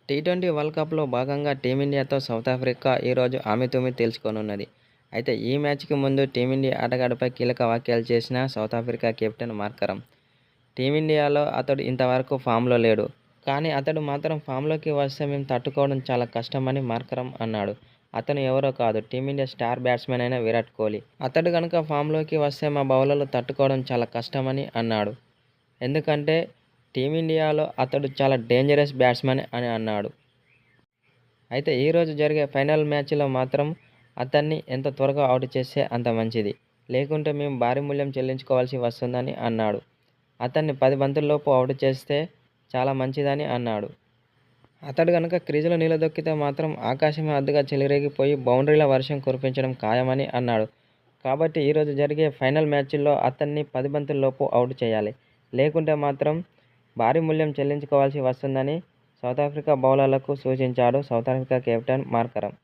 T20 world కప్‌లో భాగంగా టీమిండియాతో south Africa ఈరోజు ఆమీతుమీ తేల్చుకోనున్నది. అయితే ఈ మ్యాచ్‌కి ముందు టీమిండియా ఆటగాడిపై కీలక వ్యాఖ్యలు చేసిన సౌత్ ఆఫ్రికా కెప్టెన్ మార్కరమ్. టీమిండియాలో అతడు ఇంతవరకు ఫామ్‌లో లేడు. కానీ అతడు మాత్రం ఫామ్‌లోకి వస్తే మేం తట్టుకోవడం చాలా కష్టమని మార్కరమ్ అన్నాడు. అతను ఎవరో కాదు, టీమిండియా స్టార్ బ్యాట్స్‌మన్ అయిన విరాట్ కోహ్లీ. అతడు గనుక ఫామ్‌లోకి వస్తే మా బౌలర్లు తట్టుకోవడం చాలా కష్టమని అన్నాడు. ఎందుకంటే టీమిండియాలో అతడు చాలా డేంజరస్ బ్యాట్స్మన్ అని అన్నాడు. అయితే ఈరోజు జరిగే ఫైనల్ మ్యాచ్లో మాత్రం అతన్ని ఎంత త్వరగా అవుట్ చేస్తే అంత మంచిది. లేకుంటే మేము భారీ మూల్యం చెల్లించుకోవాల్సి వస్తుందని అన్నాడు. అతన్ని 10 బంతుల్లోపు అవుట్ చేస్తే చాలా మంచిదని అన్నాడు. అతడు గనుక క్రీజులో నిలదొక్కితే మాత్రం ఆకాశమే హద్దుగా చెలరేగిపోయి బౌండరీల వర్షం కురిపించడం ఖాయమని అన్నాడు. కాబట్టి ఈరోజు జరిగే ఫైనల్ మ్యాచ్లో అతన్ని 10 బంతుల్లోపు అవుట్ చేయాలి. లేకుంటే మాత్రం భారీ మూల్యం చెల్లించుకోవాల్సి వస్తుందని సౌత్ ఆఫ్రికా బౌలర్లకు సూచించాడు సౌత్ ఆఫ్రికా కెప్టెన్ మార్కరమ్.